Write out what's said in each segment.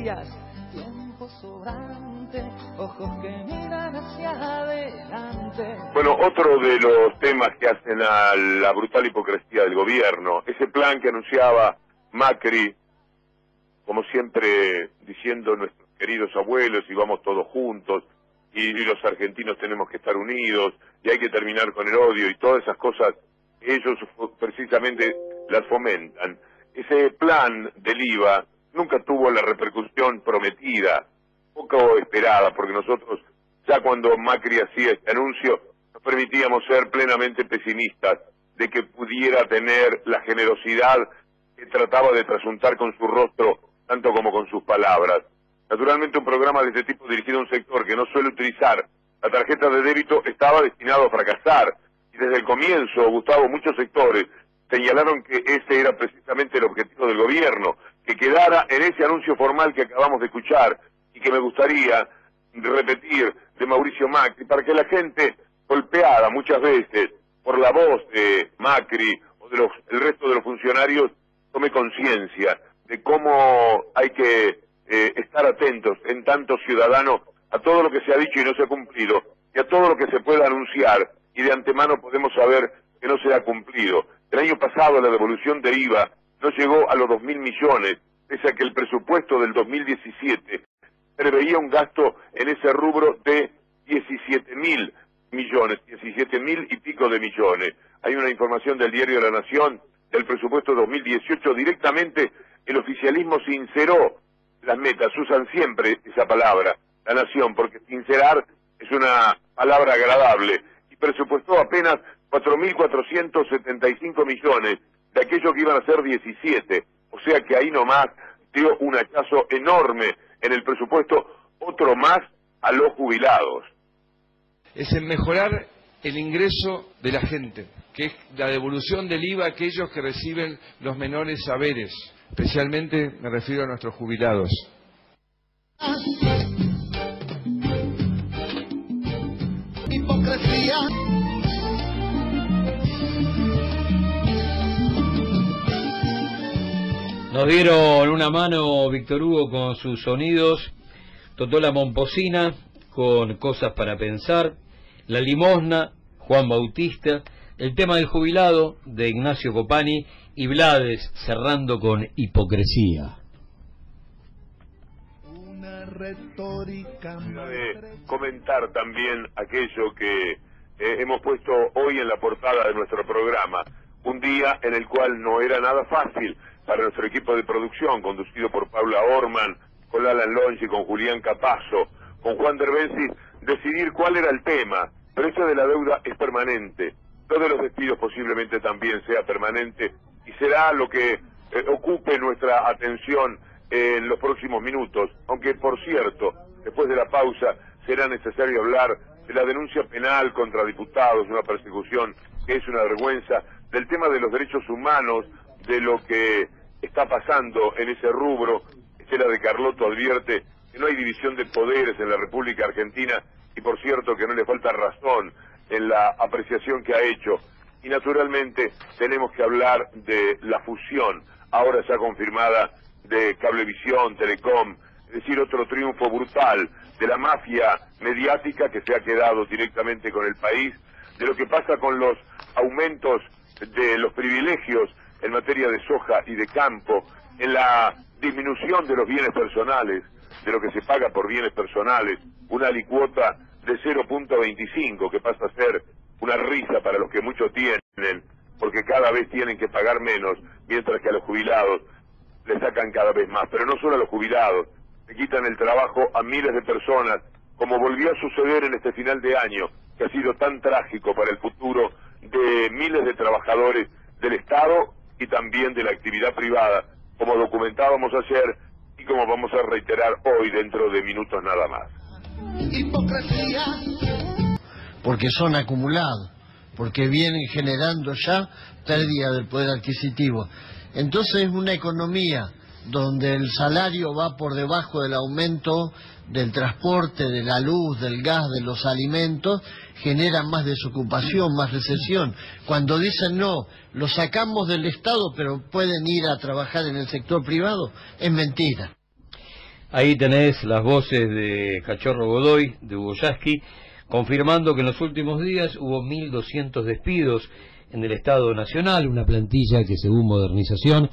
gracias. Tiempo sobrante, ojos que miran hacia adelante. Bueno, otro de los temas que hacen a la brutal hipocresía del gobierno, ese plan que anunciaba Macri, como siempre diciendo nuestros queridos abuelos, y vamos todos juntos, y los argentinos tenemos que estar unidos, y hay que terminar con el odio, y todas esas cosas, ellos precisamente las fomentan. Ese plan del IVA nunca tuvo la repercusión prometida, poco esperada, porque nosotros, ya cuando Macri hacía este anuncio, nos permitíamos ser plenamente pesimistas de que pudiera tener la generosidad que trataba de trasuntar con su rostro, tanto como con sus palabras. Naturalmente, un programa de este tipo dirigido a un sector que no suele utilizar la tarjeta de débito estaba destinado a fracasar. Y desde el comienzo, Gustavo, muchos sectores señalaron que ese era precisamente el objetivo del gobierno, que quedara en ese anuncio formal que acabamos de escuchar y que me gustaría repetir de Mauricio Macri, para que la gente, golpeada muchas veces por la voz de Macri o de el resto de los funcionarios, tome conciencia de cómo hay que estar atentos en tanto ciudadano a todo lo que se ha dicho y no se ha cumplido, y a todo lo que se pueda anunciar y de antemano podemos saber que no se ha cumplido. El año pasado la devolución de IVA no llegó a los 2.000 millones, pese a que el presupuesto del 2017 preveía un gasto en ese rubro de 17.000 millones, 17.000 y pico de millones. Hay una información del diario La Nación del presupuesto 2018, directamente el oficialismo sinceró las metas, usan siempre esa palabra, La Nación, porque sincerar es una palabra agradable, y presupuestó apenas 4.475 millones de aquello que iban a ser 17, o sea que ahí nomás dio un hachazo enorme en el presupuesto, otro más a los jubilados. Es en mejorar el ingreso de la gente, que es la devolución del IVA a aquellos que reciben los menores saberes, especialmente me refiero a nuestros jubilados. Hipocresía. Nos dieron una mano Víctor Hugo con sus sonidos, Totola Momposina con Cosas para Pensar, La Limosna, Juan Bautista, el tema del jubilado de Ignacio Copani y Blades cerrando con Hipocresía. Una retórica de comentar también aquello que hemos puesto hoy en la portada de nuestro programa, un día en el cual no era nada fácil para nuestro equipo de producción, conducido por Paula Orman, con Alan Longi, con Julián Capazo, con Juan Derbensi, decidir cuál era el tema. Pero eso de la deuda es permanente. Lo de los despidos posiblemente también sea permanente y será lo que ocupe nuestra atención en los próximos minutos. Aunque, por cierto, después de la pausa será necesario hablar de la denuncia penal contra diputados, una persecución que es una vergüenza, del tema de los derechos humanos, de lo que está pasando en ese rubro. Estela de Carlotto advierte que no hay división de poderes en la República Argentina y, por cierto, que no le falta razón en la apreciación que ha hecho. Y naturalmente tenemos que hablar de la fusión, ahora ya confirmada, de Cablevisión, Telecom, es decir, otro triunfo brutal de la mafia mediática que se ha quedado directamente con el país, de lo que pasa con los aumentos de los privilegios en materia de soja y de campo, en la disminución de los bienes personales, de lo que se paga por bienes personales, una alicuota de 0.25 que pasa a ser una risa para los que mucho tienen, porque cada vez tienen que pagar menos, mientras que a los jubilados le sacan cada vez más. Pero no solo a los jubilados, le quitan el trabajo a miles de personas, como volvió a suceder en este final de año, que ha sido tan trágico para el futuro de miles de trabajadores del Estado y también de la actividad privada, como documentábamos ayer y como vamos a reiterar hoy dentro de minutos nada más. Hipocresía. Porque son acumulados, porque vienen generando ya pérdida del poder adquisitivo. Entonces es una economía donde el salario va por debajo del aumento del transporte, de la luz, del gas, de los alimentos, genera más desocupación, más recesión. Cuando dicen no, lo sacamos del Estado pero pueden ir a trabajar en el sector privado, es mentira. Ahí tenés las voces de Cachorro Godoy, de Hugo Yasky, confirmando que en los últimos días hubo 1.200 despidos en el Estado Nacional, una plantilla que según Modernización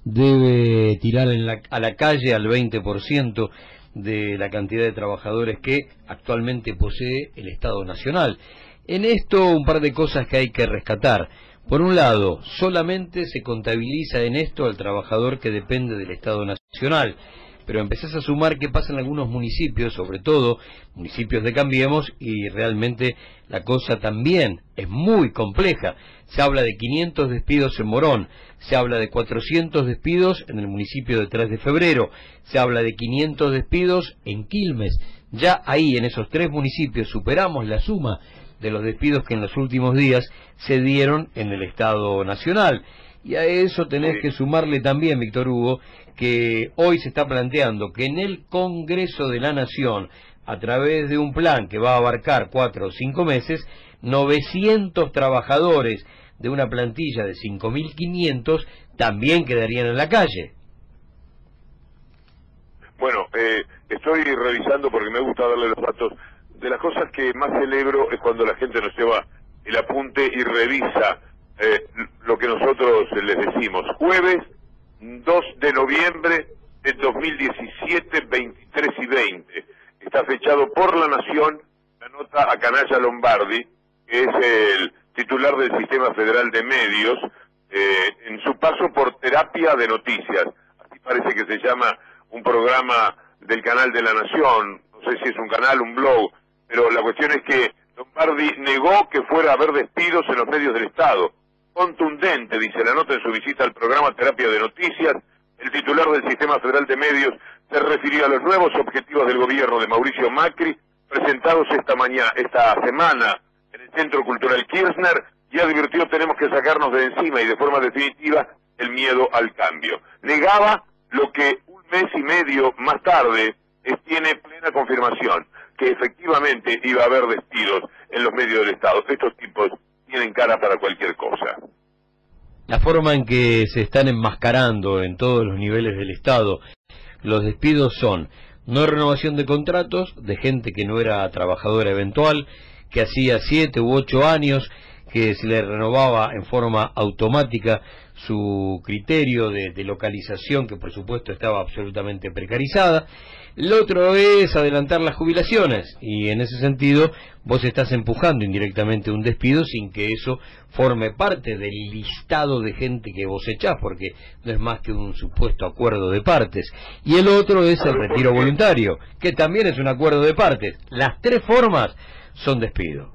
debe tirar a la calle al 20% de la cantidad de trabajadores que actualmente posee el Estado Nacional. En esto un par de cosas que hay que rescatar. Por un lado, solamente se contabiliza en esto al trabajador que depende del Estado Nacional, pero empezás a sumar qué pasa en algunos municipios, sobre todo municipios de Cambiemos, y realmente la cosa también es muy compleja. Se habla de 500 despidos en Morón, se habla de 400 despidos en el municipio de 3 de Febrero, se habla de 500 despidos en Quilmes. Ya ahí, en esos 3 municipios, superamos la suma de los despidos que en los últimos días se dieron en el Estado Nacional. Y a eso tenés que sumarle también, Víctor Hugo, que hoy se está planteando que en el Congreso de la Nación, a través de un plan que va a abarcar 4 o 5 meses, 900 trabajadores de una plantilla de 5.500 también quedarían en la calle. Bueno, estoy revisando porque me gusta darle los datos. De las cosas que más celebro es cuando la gente nos lleva el apunte y revisa lo que nosotros les decimos. Jueves 2 de noviembre de 2017, 23 y 20. Está fechado por La Nación la nota a Canalla Lombardi, que es el titular del Sistema Federal de Medios, en su paso por Terapia de Noticias. Así parece que se llama un programa del canal de La Nación. No sé si es un canal, un blog, pero la cuestión es que Lombardi negó que fuera a haber despidos en los medios del Estado. Contundente, dice la nota en su visita al programa Terapia de Noticias, el titular del Sistema Federal de Medios se refirió a los nuevos objetivos del gobierno de Mauricio Macri, presentados esta semana en el Centro Cultural Kirchner, y advirtió: tenemos que sacarnos de encima y de forma definitiva el miedo al cambio. Negaba lo que un mes y medio más tarde tiene plena confirmación, que efectivamente iba a haber despidos en los medios del Estado. Estos tipos tienen cara para cualquier cosa. La forma en que se están enmascarando en todos los niveles del Estado los despidos son no renovación de contratos de gente que no era trabajadora eventual, que hacía 7 u 8 años que se le renovaba en forma automática su criterio de localización, que por supuesto estaba absolutamente precarizada. Lo otro es adelantar las jubilaciones, y en ese sentido vos estás empujando indirectamente un despido sin que eso forme parte del listado de gente que vos echás, porque no es más que un supuesto acuerdo de partes. Y el otro es el retiro voluntario, que también es un acuerdo de partes. Las 3 formas son despido.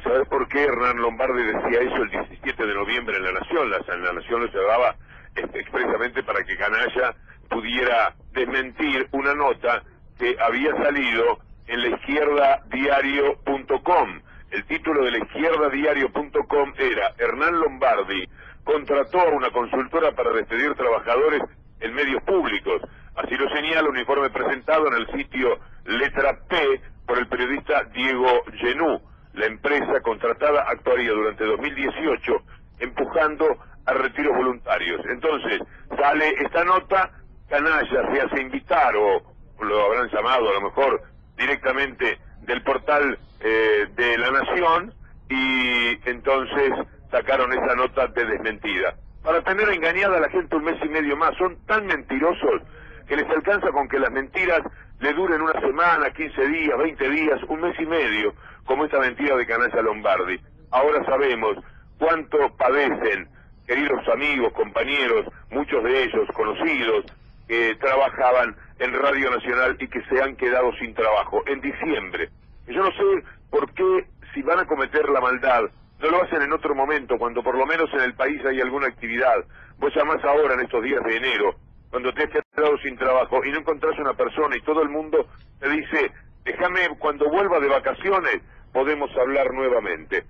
¿Sabes por qué Hernán Lombardi decía eso el 17 de noviembre en La Nación? La Nación lo llevaba expresamente para que Canalla pudiera desmentir una nota que había salido en laizquierdadiario.com. El título de laizquierdadiario.com era: Hernán Lombardi contrató a una consultora para despedir trabajadores en medios públicos. Así lo señala un informe presentado en el sitio Letra P por el periodista Diego Genú. La empresa contratada actuaría durante 2018 empujando a retiros voluntarios. Entonces sale esta nota, Canalla se hace invitar, o lo habrán llamado a lo mejor directamente del portal de La Nación, y entonces sacaron esa nota de desmentida. Para tener engañada a la gente un mes y medio más. Son tan mentirosos que les alcanza con que las mentiras le duren una semana, 15 días, 20 días, un mes y medio, como esta mentira de Canalla Lombardi. Ahora sabemos cuánto padecen, queridos amigos, compañeros, muchos de ellos conocidos, que trabajaban en Radio Nacional y que se han quedado sin trabajo en diciembre. Yo no sé por qué, si van a cometer la maldad, no lo hacen en otro momento, cuando por lo menos en el país hay alguna actividad. Vos llamás ahora en estos días de enero, cuando te has quedado sin trabajo y no encontrás una persona y todo el mundo te dice: déjame, cuando vuelva de vacaciones podemos hablar nuevamente.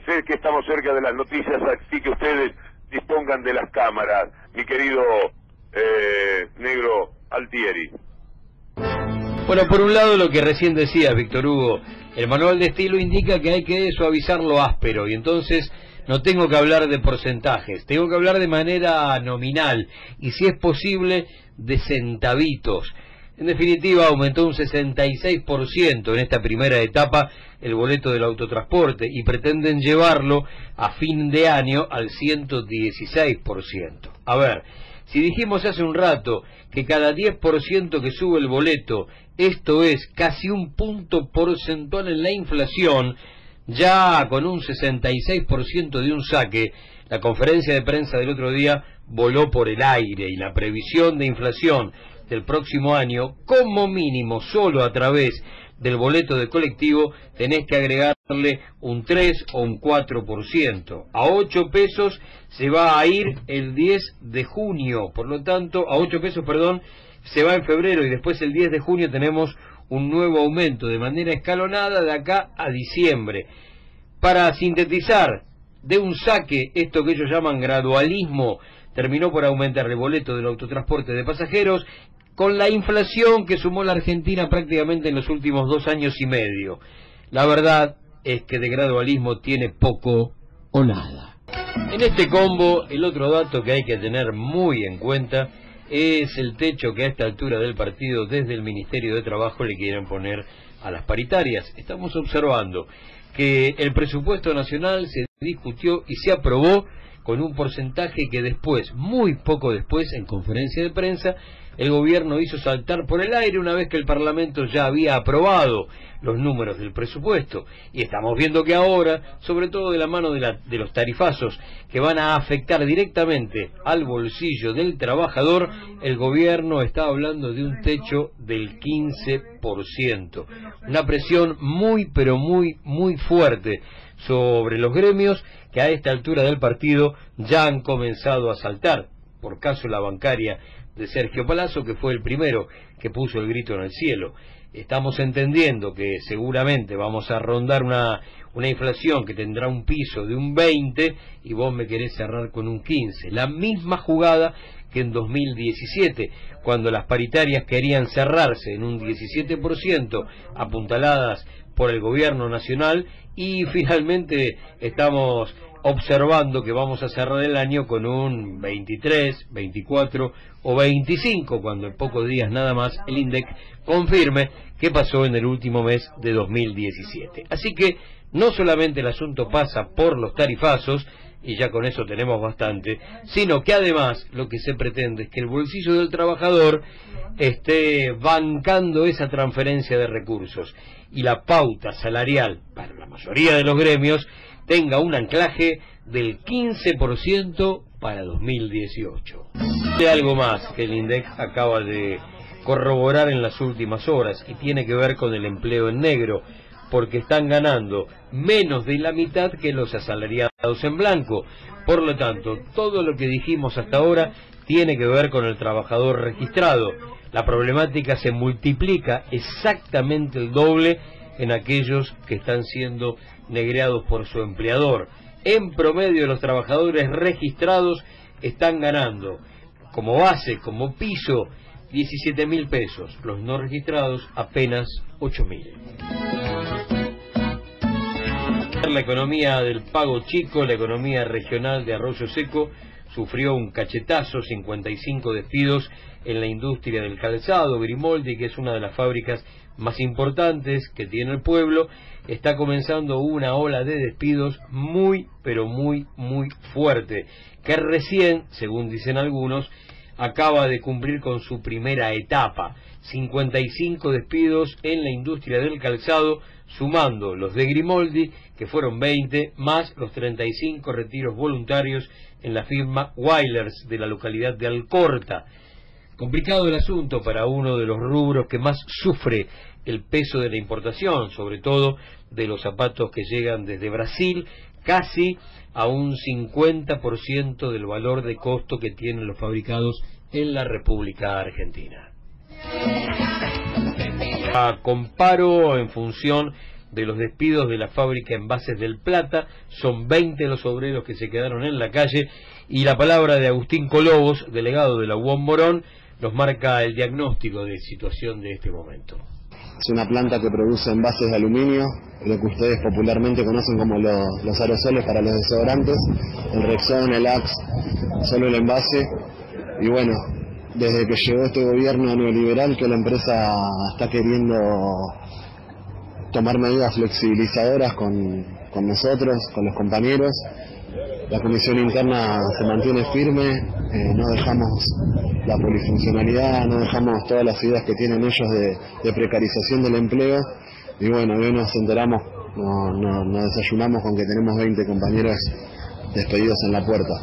Sé que estamos cerca de las noticias, así que ustedes dispongan de las cámaras, mi querido negro Altieri. Bueno, por un lado lo que recién decías, Víctor Hugo, el manual de estilo indica que hay que suavizar lo áspero, y entonces no tengo que hablar de porcentajes, tengo que hablar de manera nominal, y si es posible, de centavitos. En definitiva, aumentó un 66% en esta primera etapa el boleto del autotransporte y pretenden llevarlo a fin de año al 116%. A ver, si dijimos hace un rato que cada 10% que sube el boleto, esto es casi un punto porcentual en la inflación, ya con un 66% de un saque, la conferencia de prensa del otro día voló por el aire y la previsión de inflación del próximo año, como mínimo, solo a través del boleto de colectivo, tenés que agregarle un 3 o un 4%. A 8 pesos se va a ir el 10 de junio, por lo tanto, a 8 pesos, perdón, se va en febrero y después el 10 de junio tenemos un nuevo aumento de manera escalonada de acá a diciembre. Para sintetizar, de un saque, esto que ellos llaman gradualismo, terminó por aumentar el boleto del autotransporte de pasajeros con la inflación que sumó la Argentina prácticamente en los últimos 2 años y medio. La verdad es que de gradualismo tiene poco o nada. En este combo, el otro dato que hay que tener muy en cuenta es el techo que a esta altura del partido desde el Ministerio de Trabajo le quieren poner a las paritarias. Estamos observando que el presupuesto nacional se discutió y se aprobó con un porcentaje que después, muy poco después, en conferencia de prensa, el gobierno hizo saltar por el aire una vez que el Parlamento ya había aprobado los números del presupuesto. Y estamos viendo que ahora, sobre todo de la mano de los tarifazos que van a afectar directamente al bolsillo del trabajador, el gobierno está hablando de un techo del 15%. Una presión muy, pero muy, muy fuerte sobre los gremios que a esta altura del partido ya han comenzado a saltar. Por caso la bancaria de Sergio Palazzo, que fue el primero que puso el grito en el cielo. Estamos entendiendo que seguramente vamos a rondar una inflación que tendrá un piso de un 20 y vos me querés cerrar con un 15. La misma jugada que en 2017, cuando las paritarias querían cerrarse en un 17%, apuntaladas por el gobierno nacional, y finalmente estamos observando que vamos a cerrar el año con un 23, 24 o 25, cuando en pocos días nada más el INDEC confirme qué pasó en el último mes de 2017. Así que no solamente el asunto pasa por los tarifazos, y ya con eso tenemos bastante, sino que además lo que se pretende es que el bolsillo del trabajador esté bancando esa transferencia de recursos y la pauta salarial para la mayoría de los gremios tenga un anclaje del 15% para 2018. Hay algo más que el INDEC acaba de corroborar en las últimas horas y tiene que ver con el empleo en negro, porque están ganando menos de la mitad que los asalariados en blanco. Por lo tanto, todo lo que dijimos hasta ahora tiene que ver con el trabajador registrado. La problemática se multiplica exactamente el doble en aquellos que están siendo negreados por su empleador. En promedio, los trabajadores registrados están ganando como base, como piso, 17.000 pesos. Los no registrados apenas 8.000. La economía del Pago Chico, la economía regional de Arroyo Seco, sufrió un cachetazo, 55 despidos en la industria del calzado. Grimoldi, que es una de las fábricas más importantes que tiene el pueblo, está comenzando una ola de despidos muy, pero muy, muy fuerte, que recién, según dicen algunos, acaba de cumplir con su primera etapa. 55 despidos en la industria del calzado, sumando los de Grimoldi, que fueron 20, más los 35 retiros voluntarios en la firma Wailers de la localidad de Alcorta. Complicado el asunto para uno de los rubros que más sufre el peso de la importación, sobre todo de los zapatos que llegan desde Brasil, casi a un 50% del valor de costo que tienen los fabricados en la República Argentina. Comparo en función de los despidos de la fábrica Envases del Plata, son 20 los obreros que se quedaron en la calle, y la palabra de Agustín Colobos, delegado de la UOM Morón, nos marca el diagnóstico de situación de este momento. Es una planta que produce envases de aluminio, lo que ustedes popularmente conocen como los aerosoles para los desodorantes, el Rexona, el Axe, solo el envase. Y bueno, desde que llegó este gobierno neoliberal que la empresa está queriendo tomar medidas flexibilizadoras con nosotros, con los compañeros. La comisión interna se mantiene firme, no dejamos la polifuncionalidad, no dejamos todas las ideas que tienen ellos de precarización del empleo. Y bueno, hoy nos enteramos, nos desayunamos con que tenemos 20 compañeros despedidos en la puerta.